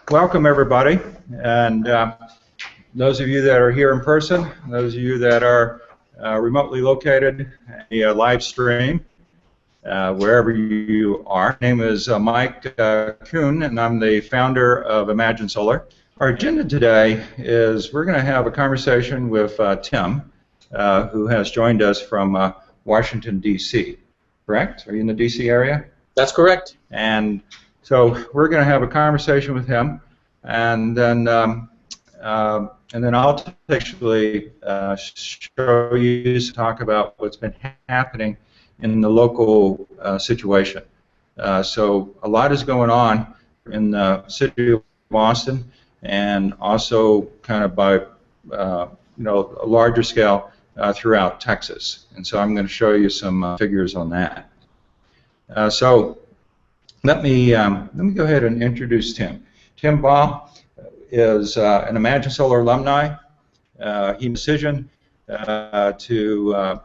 Welcome everybody, and those of you that are here in person, those of you that are remotely located, a live stream, wherever you are. My name is Mike Kuhn, and I'm the founder of ImagineSolar. Our agenda today is we're going to have a conversation with Tim, who has joined us from Washington D.C. Correct? Are you in the D.C. area? That's correct. And so we're going to have a conversation with him, and then I'll actually show you, talk about what's been happening in the local situation. So a lot is going on in the city of Boston, and also kind of by a larger scale throughout Texas. And so I'm going to show you some figures on that. So let me go ahead and introduce Tim. Tim Bugh is an ImagineSolar alumni. He made a decision to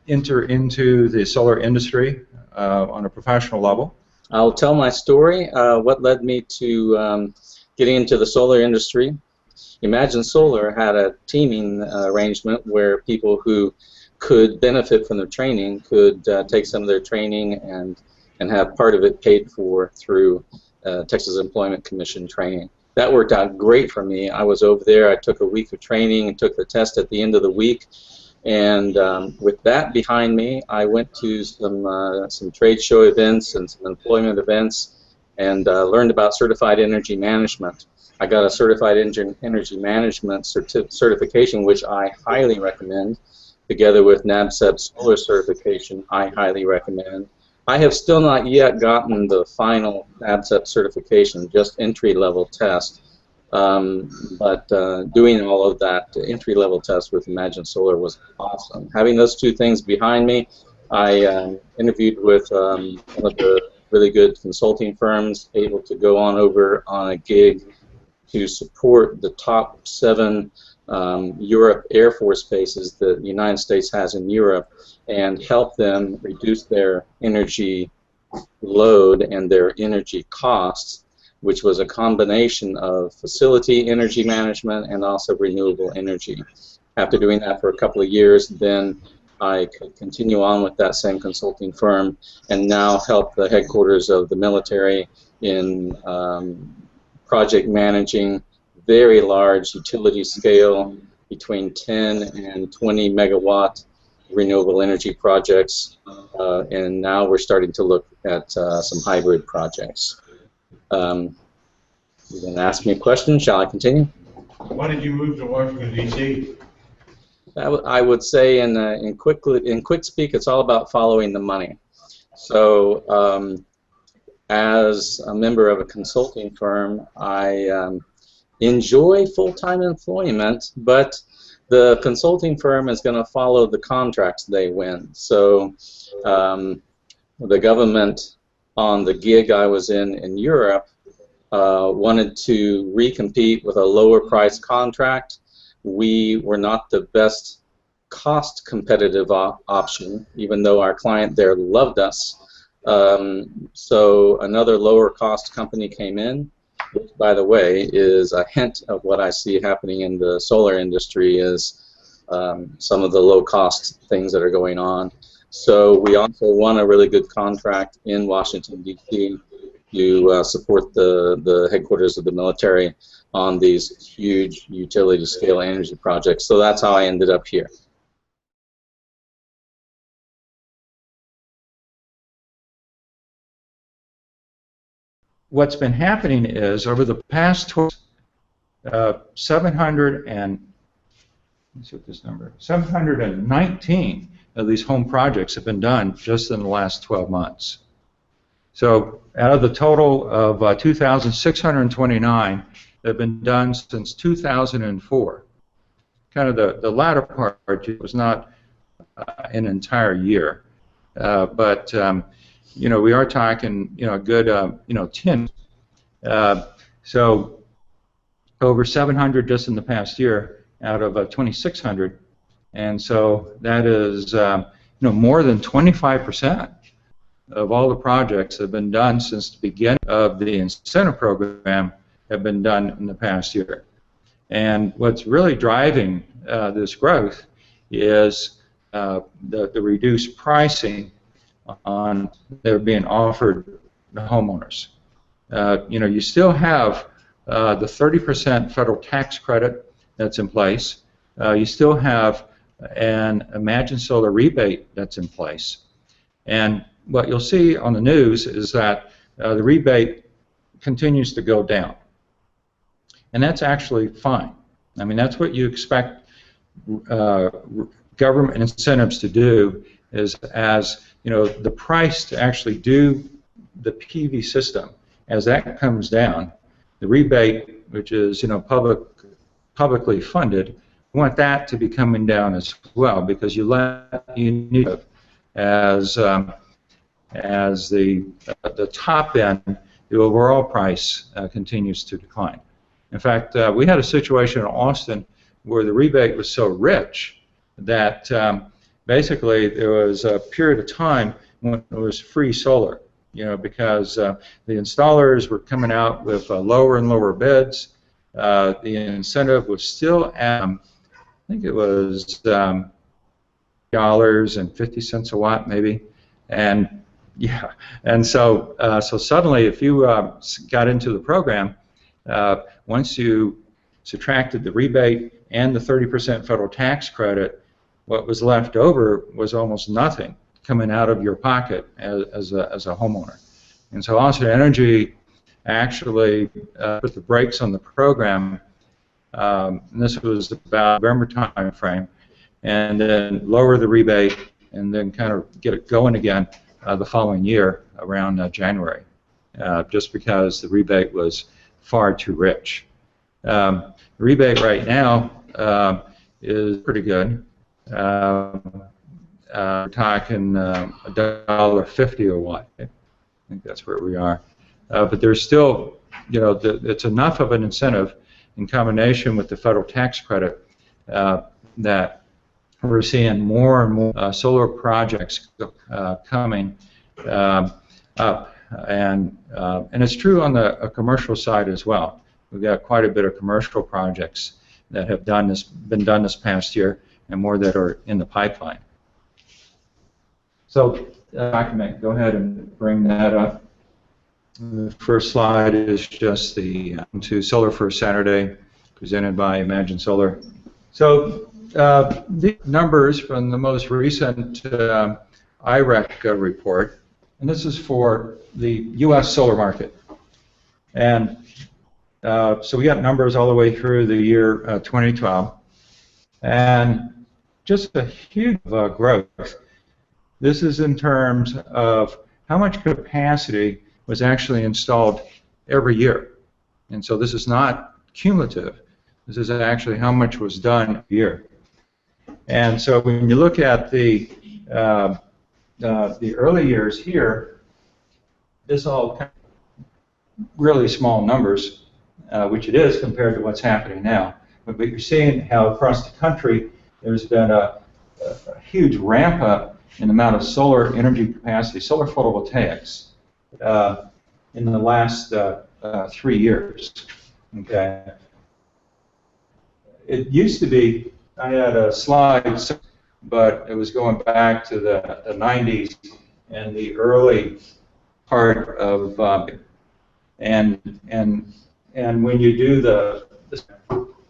enter into the solar industry on a professional level. I'll tell my story, what led me to getting into the solar industry. ImagineSolar had a teaming arrangement where people who could benefit from their training could take some of their training and have part of it paid for through Texas Employment Commission training. That worked out great for me. I was over there, I took a week of training and took the test at the end of the week, and with that behind me, I went to some trade show events and some employment events and learned about certified energy management. I got a certified energy management certification, which I highly recommend, together with NABCEP solar certification, I highly recommend. I have still not yet gotten the final NABCEP certification, just entry-level test. But doing all of that entry-level test with ImagineSolar was awesome. Having those two things behind me, I interviewed with one of the really good consulting firms, able to go on over on a gig to support the top 7 Europe Air Force bases that the United States has in Europe and help them reduce their energy load and their energy costs, which was a combination of facility energy management and also renewable energy. After doing that for a couple of years, then I could continue on with that same consulting firm and now help the headquarters of the military in project managing very large utility scale between 10 and 20 megawatt renewable energy projects, and now we're starting to look at some hybrid projects. You're going to ask me a question. Shall I continue? Why did you move to Washington, D.C.? I would say in quick speak, it's all about following the money. So as a member of a consulting firm, I enjoy full-time employment, but the consulting firm is going to follow the contracts they win. So the government on the gig I was in Europe wanted to recompete with a lower price contract. We were not the best cost competitive option, even though our client there loved us. So another lower cost company came in, which, by the way, is a hint of what I see happening in the solar industry is some of the low-cost things that are going on. So we also won a really good contract in Washington, D.C. to support the headquarters of the military on these huge utility-scale energy projects. So that's how I ended up here. What's been happening is over the past 719 of these home projects have been done just in the last 12 months. So out of the total of 2,629 that have been done since 2004, kind of the latter part was not an entire year, but we are talking, a good, 10. So over 700 just in the past year out of 2,600, and so that is, more than 25% of all the projects that have been done since the beginning of the incentive program have been done in the past year. And what's really driving this growth is the reduced pricing on that are being offered to homeowners. You still have the 30% federal tax credit that's in place. You still have an ImagineSolar rebate that's in place. And what you'll see on the news is that the rebate continues to go down. And that's actually fine. I mean, that's what you expect government incentives to do, is as the price to actually do the PV system, as that comes down, the rebate, which is publicly funded, you want that to be coming down as well, because you need it as the top end, the overall price continues to decline. In fact, we had a situation in Austin where the rebate was so rich that basically there was a period of time when it was free solar, because the installers were coming out with lower and lower bids. The incentive was still at, I think it was $2.50 a watt maybe, and yeah, and so suddenly if you got into the program, once you subtracted the rebate and the 30% federal tax credit, what was left over was almost nothing coming out of your pocket as a homeowner. And so Austin Energy actually put the brakes on the program, and this was about November time frame, and then lower the rebate and then kind of get it going again the following year around January, just because the rebate was far too rich. The rebate right now is pretty good. We're talking $1.50 a watt. I think that's where we are. But there's still, it's enough of an incentive in combination with the federal tax credit that we're seeing more and more solar projects coming up, and it's true on the commercial side as well. We've got quite a bit of commercial projects that have been done this past year, and more that are in the pipeline. So, document, go ahead and bring that up. The first slide is just the to Solar for Saturday, presented by ImagineSolar. So, the numbers from the most recent IREC report, and this is for the U.S. solar market. And so we got numbers all the way through the year 2012, and just a huge growth. This is in terms of how much capacity was actually installed every year. And so this is not cumulative. This is actually how much was done every year. And so when you look at the early years here, this all kind of really small numbers, which it is compared to what's happening now. But you're seeing how across the country there's been a huge ramp up in the amount of solar energy capacity, solar photovoltaics, in the last 3 years. Okay. It used to be, I had a slide, but it was going back to the 90s and the early part of, and when you do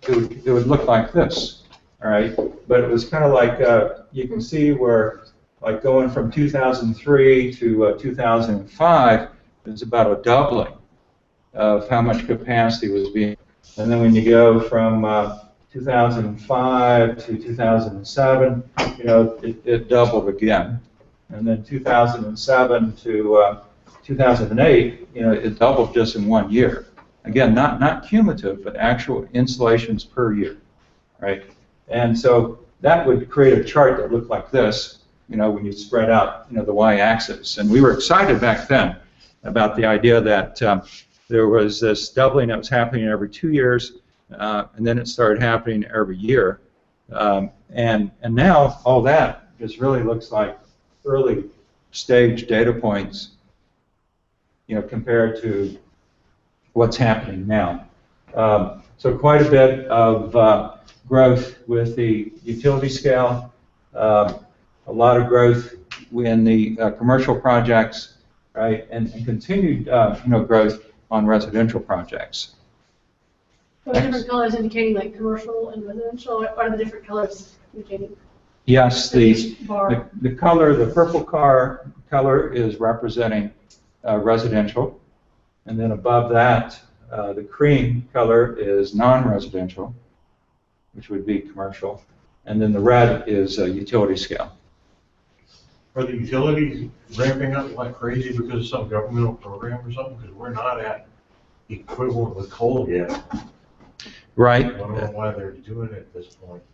it would look like this, all right? But it was kind of like, you can see where, like going from 2003 to 2005, there's about a doubling of how much capacity was being, and then when you go from 2005 to 2007, it doubled again, and then 2007 to 2008, it doubled just in 1 year. Again, not cumulative, but actual installations per year, right? And so that would create a chart that looked like this, when you spread out, the y-axis. And we were excited back then about the idea that there was this doubling that was happening every 2 years, and then it started happening every year. And now all that just really looks like early stage data points, compared to what's happening now. So quite a bit of growth with the utility scale, a lot of growth in the commercial projects, right, and continued growth on residential projects. What are the different colors indicating like commercial and residential? What are the different colors indicating? Yes, Each bar. the color, the purple color is representing residential, and then above that, the cream color is non-residential, which would be commercial, and then the red is utility scale. Are the utilities ramping up like crazy because of some governmental program or something? Because we're not at equivalent with coal yet. Right. I don't know why they're doing it at this point.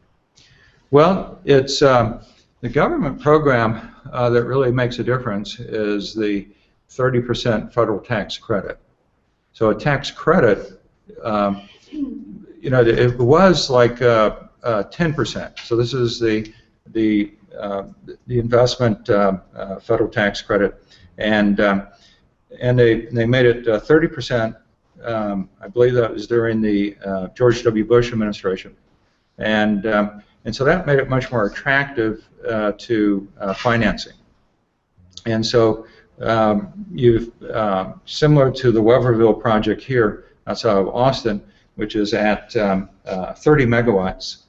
Well, it's the government program that really makes a difference is the 30% federal tax credit. So a tax credit, it was like 10%. So this is the investment federal tax credit, and they made it 30%. I believe that was during the George W. Bush administration, and so that made it much more attractive to financing. And so you've similar to the Weaverville project here outside of Austin, which is at 30 megawatts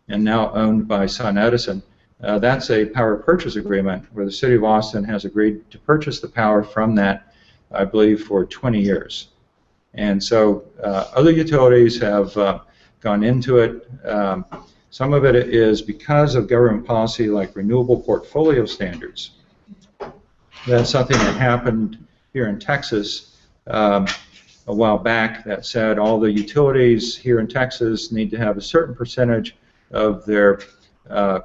and now owned by SunEdison. That's a power purchase agreement where the city of Austin has agreed to purchase the power from that, I believe, for 20 years. And so other utilities have gone into it. Some of it is because of government policy like renewable portfolio standards. That's something that happened here in Texas a while back that said all the utilities here in Texas need to have a certain percentage of their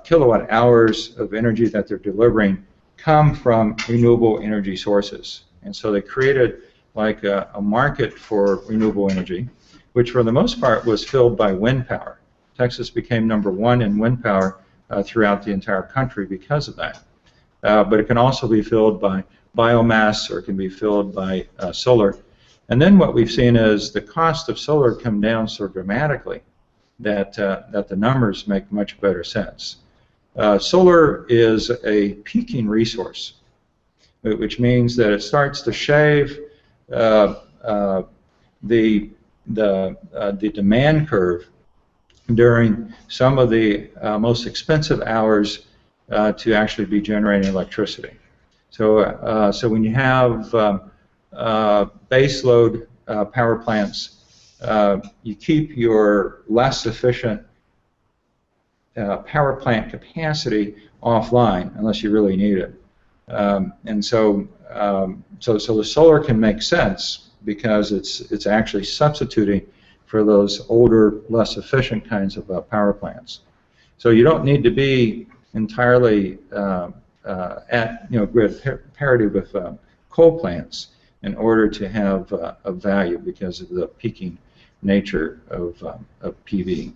kilowatt hours of energy that they're delivering come from renewable energy sources. And so they created like a market for renewable energy, which for the most part was filled by wind power. Texas became #1 in wind power throughout the entire country because of that. But it can also be filled by biomass, or it can be filled by solar. And then what we've seen is the cost of solar come down so dramatically that the numbers make much better sense. Solar is a peaking resource, which means that it starts to shave the demand curve during some of the most expensive hours to actually be generating electricity. So, so when you have base load power plants, you keep your less efficient power plant capacity offline unless you really need it. And so, so the solar can make sense because it's actually substituting for those older, less efficient kinds of power plants. So you don't need to be entirely at grid parity with coal plants in order to have a value because of the peaking nature of PV.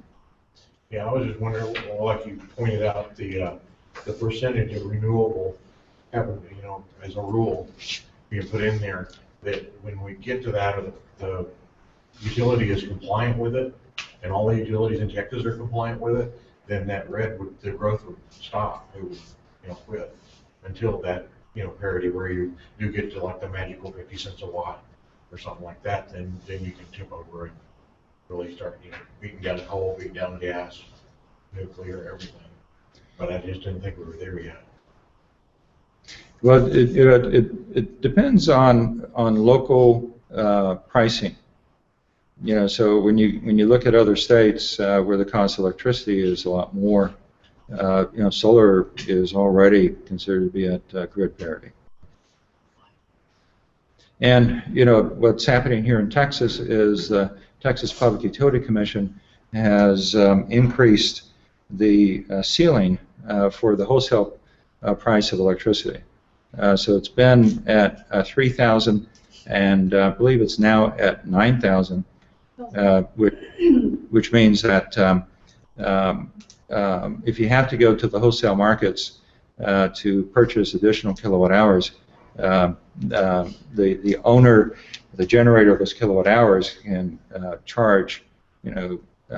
Yeah, I was just wondering, well, like you pointed out, the percentage of renewable, as a rule, being put in there, that when we get to that, the utility is compliant with it, and all the utilities in Texas are compliant with it, then that the growth would stop. It would, quit until that, parity where you do get to like the magical 50 cents a watt or something like that. Then you can tip over and really start, beating down coal, beating down gas, nuclear, everything. But I just didn't think we were there yet. Well, it depends on local pricing. So when you look at other states where the cost of electricity is a lot more, solar is already considered to be at grid parity. And what's happening here in Texas is the Texas Public Utility Commission has increased the ceiling for the wholesale price of electricity. So it's been at $3,000, and I believe it's now at $9,000, which means that if you have to go to the wholesale markets to purchase additional kilowatt hours, the owner, the generator of those kilowatt hours can charge,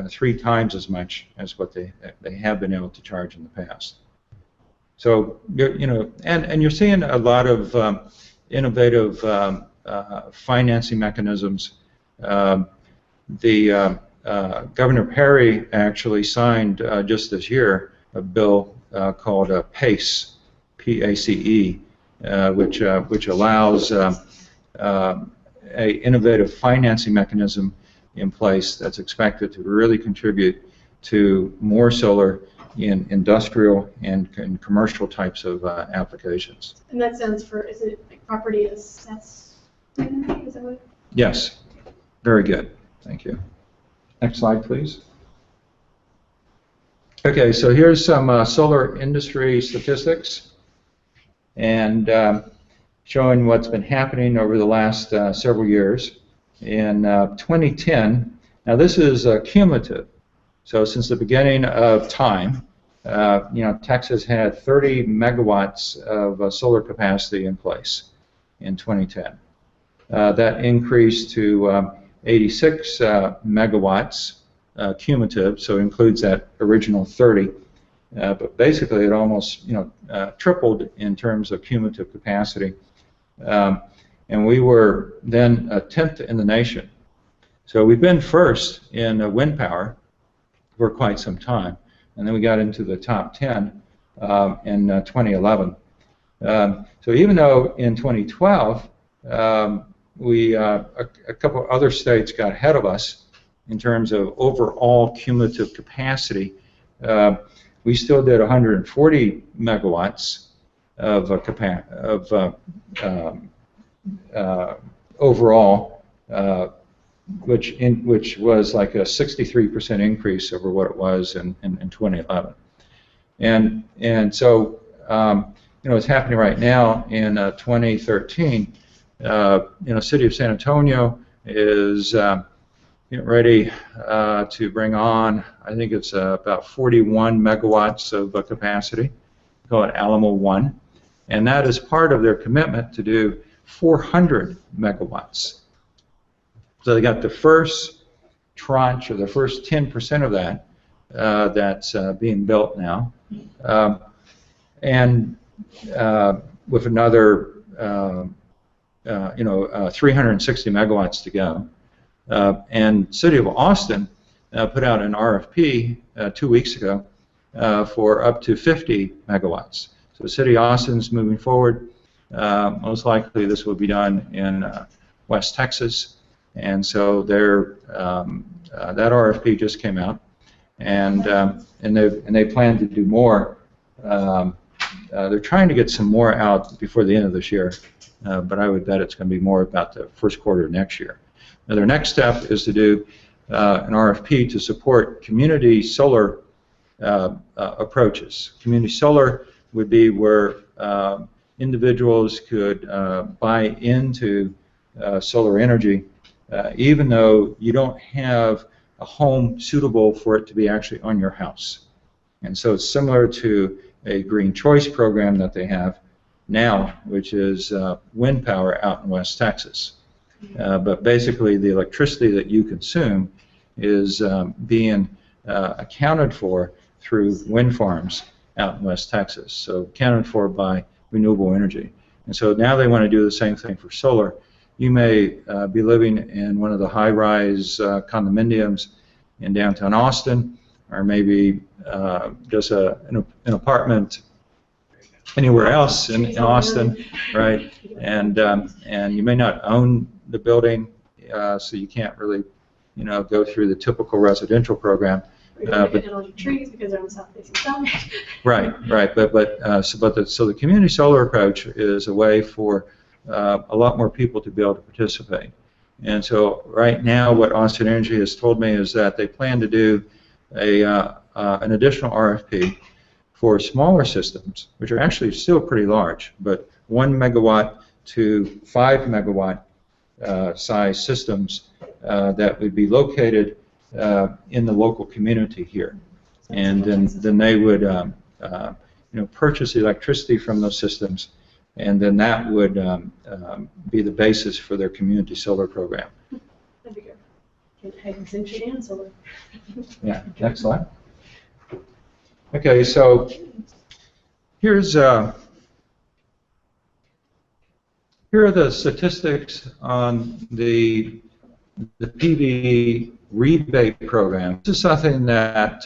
3 times as much as what they have been able to charge in the past. So and you're seeing a lot of innovative financing mechanisms. Governor Perry actually signed just this year a bill called PACE, P-A-C-E, which allows a innovative financing mechanism in place that's expected to really contribute to more solar in industrial and commercial types of applications. And that stands for, is it like property assessment? Is that what? Yes, very good. Thank you. Next slide, please. Okay, so here's some solar industry statistics, and showing what's been happening over the last several years. In 2010, now this is cumulative, so since the beginning of time, Texas had 30 megawatts of solar capacity in place in 2010. That increased to 86 megawatts cumulative, so includes that original 30. But basically, it almost tripled in terms of cumulative capacity, and we were then 10th in the nation. So we've been first in wind power for quite some time, and then we got into the top 10 in 2011. So even though in 2012 a couple other states got ahead of us in terms of overall cumulative capacity, we still did 140 megawatts of overall, which was like a 63% increase over what it was in 2011. And so what's happening right now in 2013. City of San Antonio is getting ready to bring on, I think it's about 41 megawatts of capacity. We call it Alamo 1. And that is part of their commitment to do 400 megawatts. So they got the first tranche, or the first 10% of that, that's being built now. And with another 360 megawatts to go. And City of Austin put out an RFP 2 weeks ago for up to 50 megawatts. So City of Austin's moving forward. Most likely this will be done in West Texas. And so that RFP just came out, and they plan to do more. They're trying to get some more out before the end of this year. But I would bet it's going to be more about the first quarter of next year. Now, their next step is to do an RFP to support community solar approaches. Community solar would be where individuals could buy into solar energy, even though you don't have a home suitable for it to be actually on your house. And so it's similar to a Green Choice program that they have now, which is wind power out in West Texas. But basically the electricity that you consume is being accounted for through wind farms out in West Texas, so accounted for by renewable energy. And so now they want to do the same thing for solar. You may be living in one of the high-rise condominiums in downtown Austin, or maybe just an apartment anywhere else in Austin, right? And you may not own the building, so you can't really, go through the typical residential program. But all your trees because they're on the south-facing side. Right. So the community solar approach is a way for a lot more people to be able to participate. And so right now, what Austin Energy has told me is that they plan to do an additional RFP for smaller systems, which are actually still pretty large, but 1 megawatt to 5 megawatt size systems that would be located in the local community here, and then they would purchase electricity from those systems and then that would be the basis for their community solar program. That'd be good. Energy and solar. Yeah, next slide. Okay, so here's here are the statistics on the PV rebate program. This is something that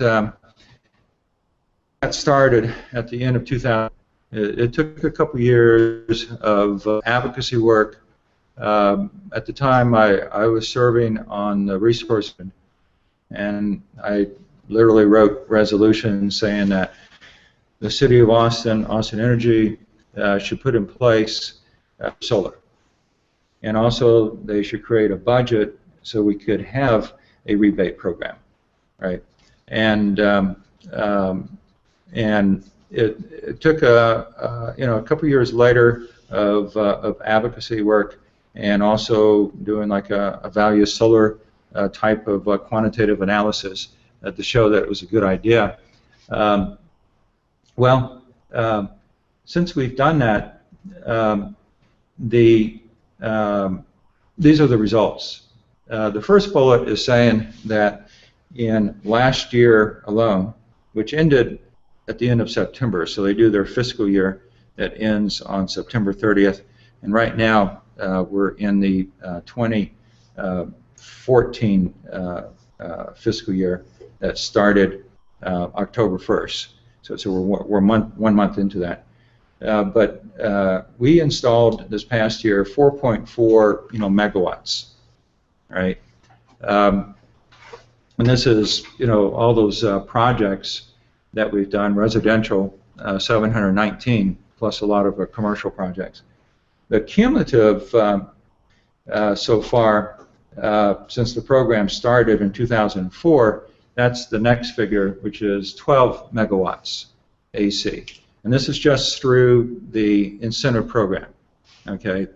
got started at the end of 2000. It took a couple years of advocacy work. At the time, I was serving on the resource, and I literally wrote resolutions saying that the city of Austin, Austin Energy, should put in place solar. And also, they should create a budget so we could have a rebate program, right? And it took a couple years later of advocacy work and also doing like a value solar type of quantitative analysis to show that it was a good idea. Since we've done that, these are the results. The first bullet is saying that in last year alone, which ended at the end of September, so they do their fiscal year that ends on September 30th, and right now we're in the 2014 fiscal year that started October 1st. So we're 1 month into that. But we installed this past year 4.4 megawatts, right? And this is all those projects that we've done, residential 719 plus a lot of commercial projects. The cumulative so far since the program started in 2004, that's the next figure, which is 12 megawatts AC. And this is just through the incentive program. Okay,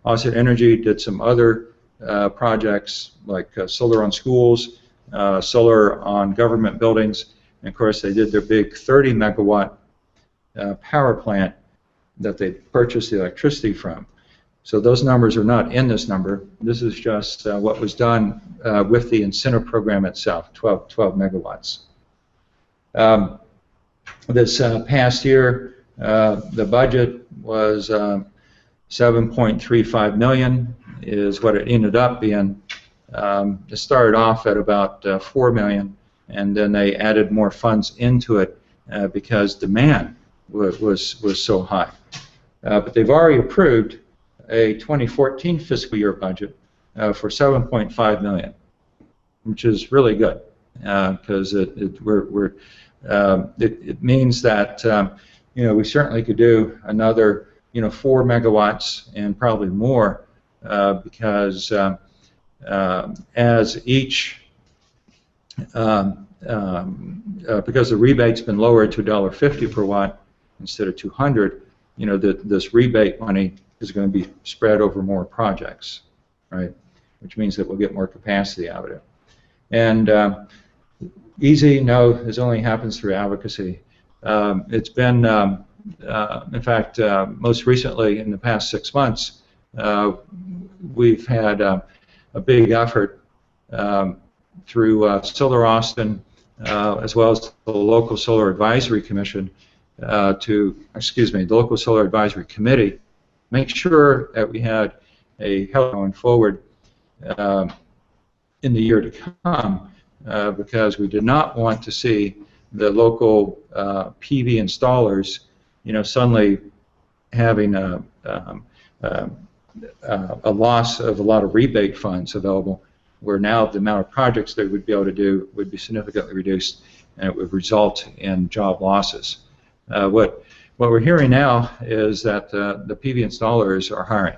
Austin Energy did some other projects like solar on schools, solar on government buildings, and of course they did their big 30 megawatt power plant that they purchased the electricity from. So those numbers are not in this number. This is just what was done with the incentive program itself, 12 megawatts. This past year, the budget was 7.35 million is what it ended up being. It started off at about 4 million, and then they added more funds into it because demand was so high. But they've already approved a 2014 fiscal year budget for 7.5 million, which is really good because it means that we certainly could do another 4 megawatts and probably more because as each because the rebate's been lowered to $1.50 per watt instead of 200, this rebate money is going to be spread over more projects, right? Which means that we'll get more capacity out of it. And easy, no, this only happens through advocacy. It's been, in fact, most recently in the past 6 months, we've had a big effort through Solar Austin, as well as the local Solar Advisory Commission, the local Solar Advisory Committee, make sure that we had a health going forward in the year to come, because we did not want to see the local PV installers, suddenly having a loss of a lot of rebate funds available, where now the amount of projects they would be able to do would be significantly reduced, and it would result in job losses. What we're hearing now is that the PV installers are hiring,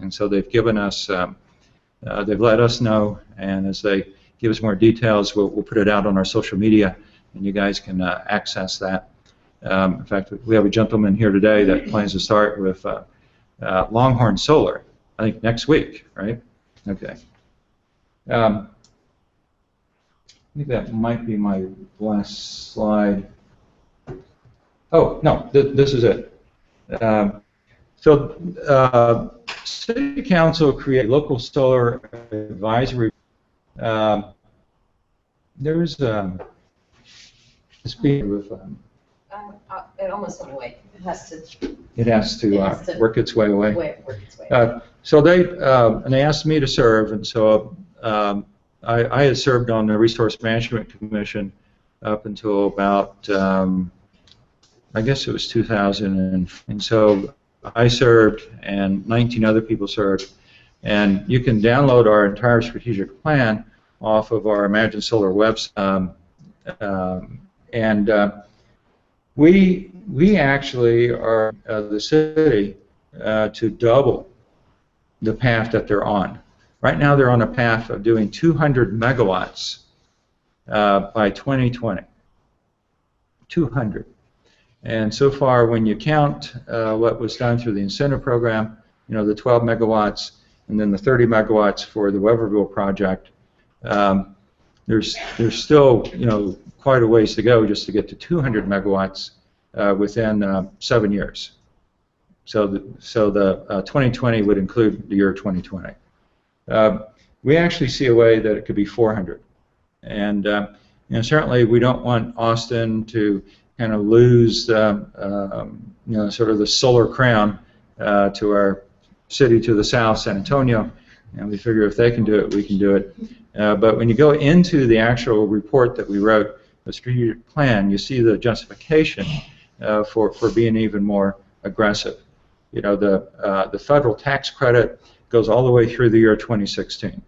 and so they've given us, they've let us know, and as they give us more details, we'll put it out on our social media, and you guys can access that. In fact, we have a gentleman here today that plans to start with Longhorn Solar, I think next week, right? Okay. I think that might be my last slide. Oh, no, this is it. So City Council created local solar advisory. There's speed with it almost went away. It has to. it has to work its way away. Work its way. So they asked me to serve, and so I had served on the Resource Management Commission up until about I guess it was 2000, and so I served, and 19 other people served, and you can download our entire strategic plan off of our ImagineSolar website, and we actually are the city to double the path that they're on. Right now they're on a path of doing 200 megawatts by 2020. 200. And so far, when you count what was done through the incentive program, you know, the 12 megawatts and then the 30 megawatts for the Weberville project, there's still, you know, quite a ways to go just to get to 200 megawatts within 7 years. So the 2020 would include the year 2020. We actually see a way that it could be 400, and you know, certainly we don't want Austin to kind of lose, you know, sort of the solar crown to our city to the south, San Antonio, and we figure if they can do it, we can do it. But when you go into the actual report that we wrote, the strategic plan, you see the justification for being even more aggressive. You know, the federal tax credit goes all the way through the year 2016.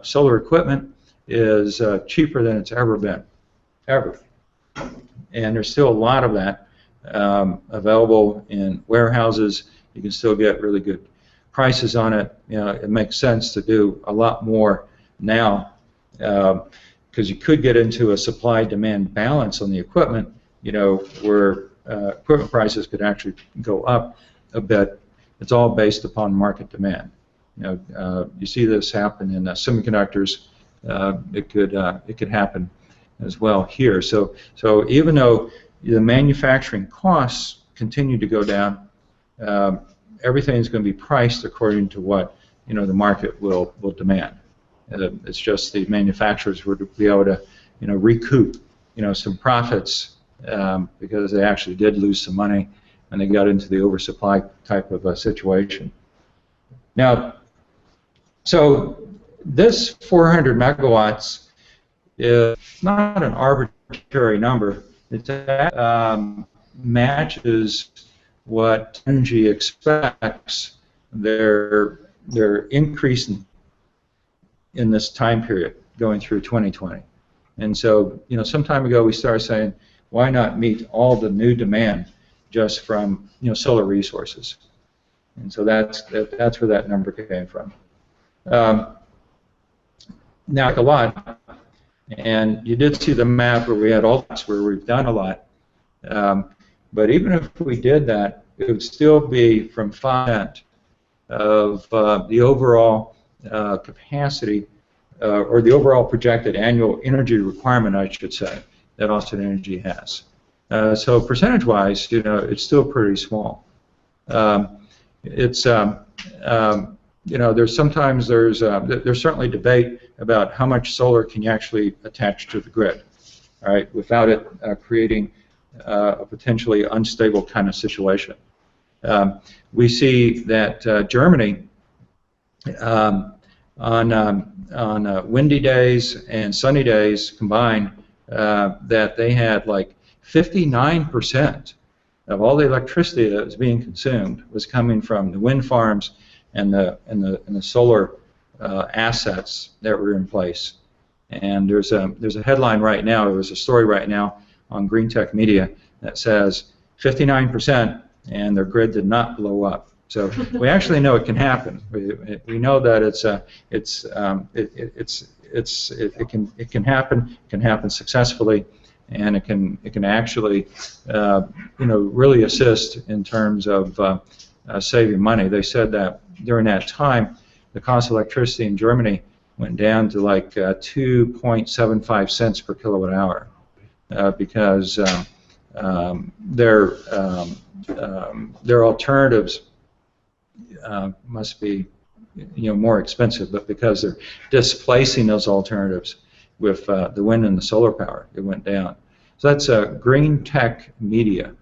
Solar equipment is cheaper than it's ever been, ever. And there's still a lot of that available in warehouses. You can still get really good prices on it. You know, it makes sense to do a lot more now because you could get into a supply-demand balance on the equipment, you know, where equipment prices could actually go up a bit. It's all based upon market demand. You know, you see this happen in semiconductors. It could happen as well here. So even though the manufacturing costs continue to go down, everything is going to be priced according to what, you know, the market will demand. It's just the manufacturers would be able to, you know, recoup, you know, some profits because they actually did lose some money and they got into the oversupply type of a situation. Now, so this 400 megawatts is not an arbitrary number. It matches what Energy expects their increase in this time period going through 2020. And so, you know, some time ago we started saying, why not meet all the new demand just from, you know, solar resources? And so that's where that number came from. Now, a lot, and you did see the map where we had all where we've done a lot. But even if we did that, it would still be from 5% of the overall capacity or the overall projected annual energy requirement, I should say, that Austin Energy has. So percentage-wise, you know, it's still pretty small. It's you know, there's certainly debate about how much solar can you actually attach to the grid, all right, without it creating a potentially unstable kind of situation. We see that Germany, on windy days and sunny days combined, that they had like 59% of all the electricity that was being consumed was coming from the wind farms and the solar assets that were in place. And there's a headline right now. There was a story right now on Green Tech Media that says 59% and their grid did not blow up. So we actually know it can happen. We know that it can happen. It can happen successfully, and it can actually you know, really assist in terms of saving money. They said that during that time, the cost of electricity in Germany went down to like 2.75 cents per kilowatt hour because their their alternatives must be more expensive, but because they're displacing those alternatives with the wind and the solar power, it went down. So that's Green Tech Media.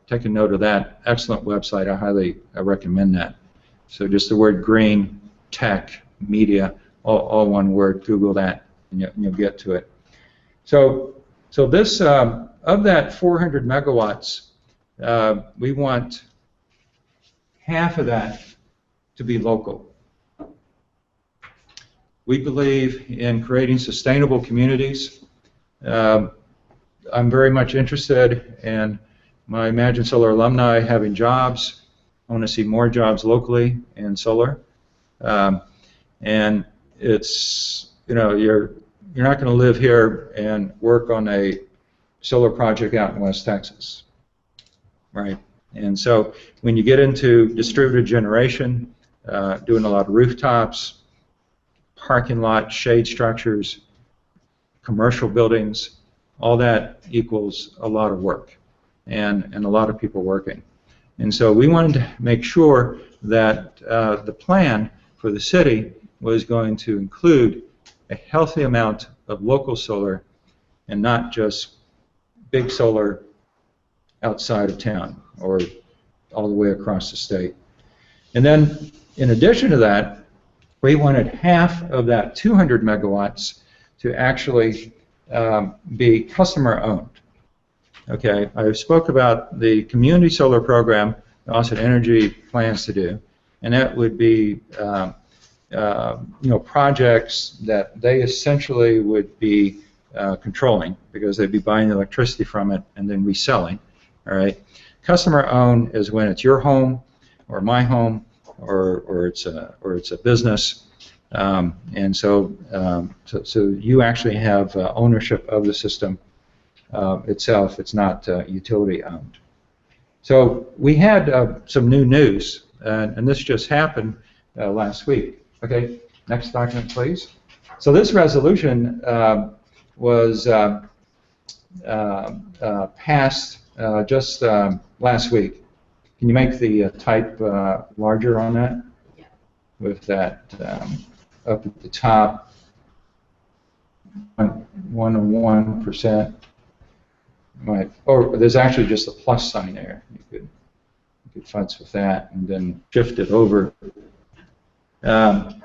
Take a note of that. Excellent website. I highly recommend that. So just the word Green Tech Media, all one word. Google that, and you'll get to it. So this of that 400 megawatts, we want half of that to be local. We believe in creating sustainable communities. I'm very much interested in my ImagineSolar alumni having jobs. I want to see more jobs locally in solar. And it's, you're not going to live here and work on a solar project out in West Texas, right? And so when you get into distributed generation, doing a lot of rooftops, parking lots, shade structures, commercial buildings, all that equals a lot of work and a lot of people working. And so we wanted to make sure that the plan for the city was going to include a healthy amount of local solar and not just big solar outside of town or all the way across the state. And then in addition to that, we wanted half of that 200 megawatts to actually be customer owned. Okay, I spoke about the community solar program that Austin Energy plans to do, and that would be projects that they essentially would be controlling because they'd be buying the electricity from it and then reselling. All right, customer owned is when it's your home or my home or it's a business, and so you actually have ownership of the system itself. It's not utility owned. So we had some new news, and this just happened last week. Okay, next document, please. So this resolution was passed just last week. Can you make the type larger on that? Yeah. With that up at the top, 101%. Right. Or there's actually just a plus sign there. You could futz with that and then shift it over. I'm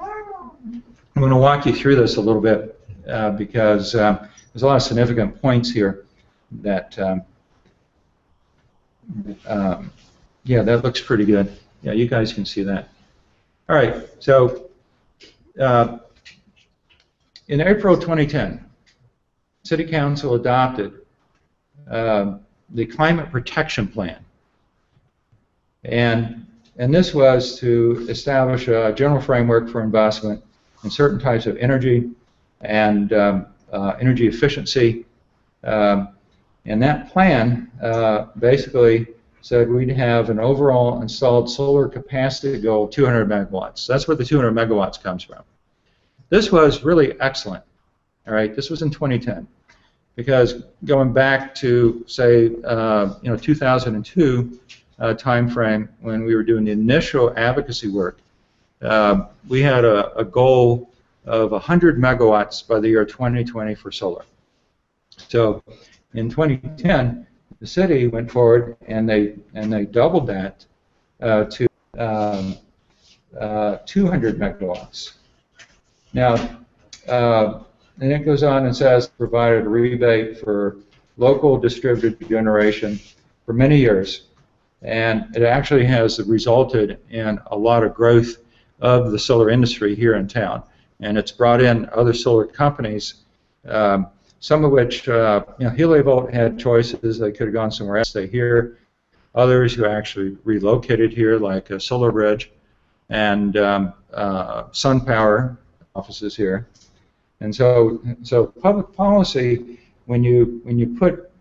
going to walk you through this a little bit because there's a lot of significant points here that. Yeah, that looks pretty good. Yeah, you guys can see that. All right, so in April 2010, City Council adopted the Climate Protection Plan. And this was to establish a general framework for investment in certain types of energy and energy efficiency. And that plan basically said we'd have an overall installed solar capacity goal of 200 megawatts. That's where the 200 megawatts comes from. This was really excellent. All right, this was in 2010, because going back to say 2002 time frame when we were doing the initial advocacy work, we had a goal of 100 megawatts by the year 2020 for solar. So in 2010, the city went forward and they doubled that to 200 megawatts. Now, and it goes on and says provided a rebate for local distributed generation for many years, and it actually has resulted in a lot of growth of the solar industry here in town, and it's brought in other solar companies. Some of which, Heliovolt had choices. They could have gone somewhere else, stay here. Others who actually relocated here, like SolarBridge and SunPower offices here. And so public policy, when you put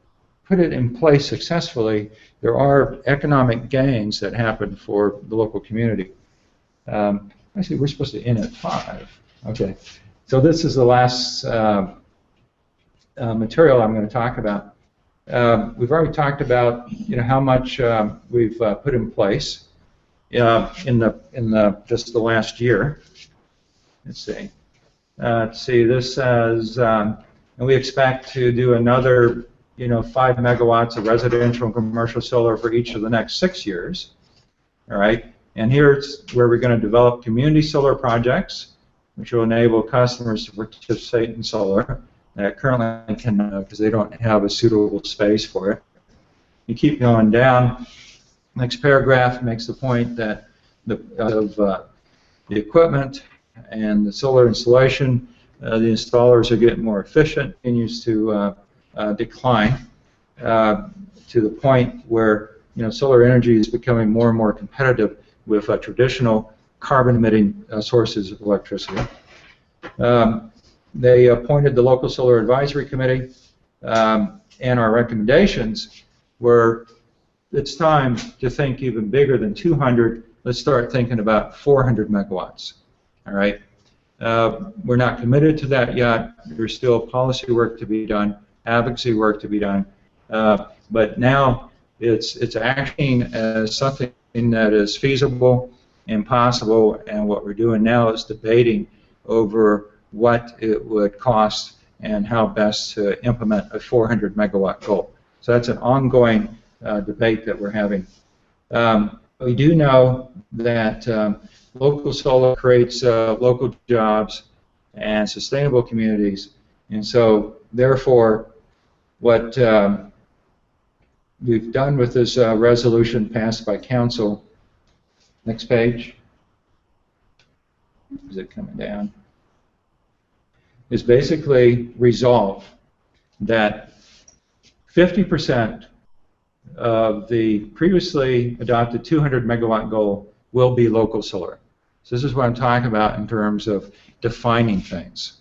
it in place successfully, there are economic gains that happen for the local community. Actually, we're supposed to end at 5. Okay, so this is the last material I'm going to talk about. we've already talked about how much we've put in place in just the last year. Let's see. This says, and we expect to do another 5 megawatts of residential and commercial solar for each of the next 6 years. All right, and here's where we're going to develop community solar projects, which will enable customers to participate in solar that currently cannot because they don't have a suitable space for it. You keep going down. Next paragraph makes the point that the equipment and the solar installation, the installers are getting more efficient, continues to decline to the point where solar energy is becoming more and more competitive with traditional carbon-emitting sources of electricity. They appointed the local solar advisory committee, and our recommendations were it's time to think even bigger than 200. Let's start thinking about 400 megawatts. All right. We're not committed to that yet. There's still policy work to be done, advocacy work to be done, but now it's acting as something that is feasible and possible, and what we're doing now is debating over what it would cost and how best to implement a 400 megawatt goal. So that's an ongoing debate that we're having. We do know that local solar creates local jobs and sustainable communities, and so therefore what we've done with this resolution passed by council, next page, is it coming down, is basically resolve that 50% of the previously adopted 200 megawatt goal will be local solar. So this is what I'm talking about in terms of defining things.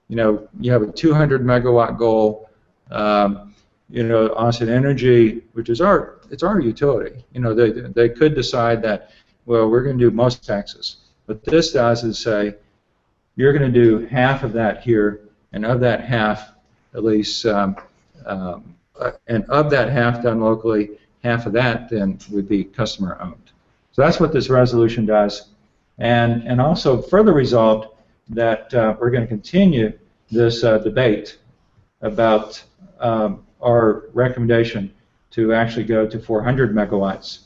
You have a 200 megawatt goal. Austin Energy, which is our utility. They could decide that, well, we're going to do most Texas. What this does is say, you're going to do half of that here, and of that half, at least, and of that half done locally, half of that then would be customer owned. So that's what this resolution does, and also further resolved that we're going to continue this debate about our recommendation to actually go to 400 megawatts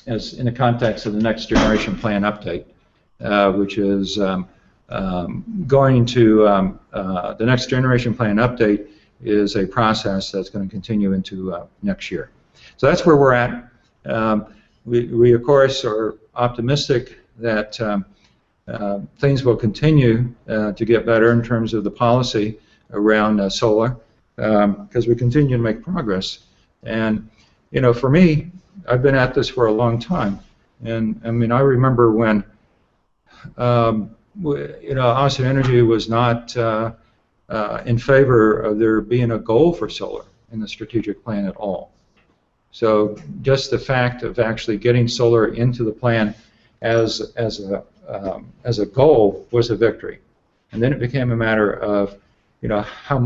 as in the context of the next generation plan update, which is going to the next generation plan update is a process that's going to continue into next year. So that's where we're at. We of course are optimistic that things will continue to get better in terms of the policy around solar because we continue to make progress. And for me, I've been at this for a long time, and I mean I remember when Austin Energy was not in favor of there being a goal for solar in the strategic plan at all. So just the fact of actually getting solar into the plan as a goal was a victory, and then it became a matter of how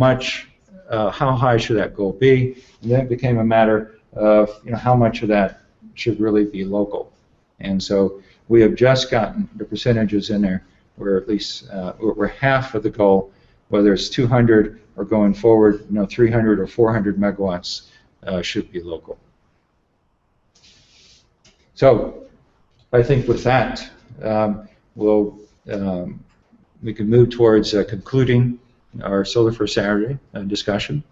high should that goal be, and then it became a matter of how much of that should really be local. And so we have just gotten the percentages in there where at least we're half of the goal, whether it's 200 or going forward 300 or 400 megawatts should be local. So I think with that we can move towards concluding our Solar for Saturday discussion.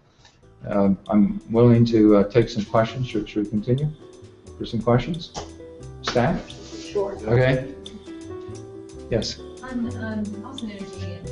I'm willing to take some questions. Should we continue for some questions? Staff? Sure. Okay. Yes. On Austin Energy and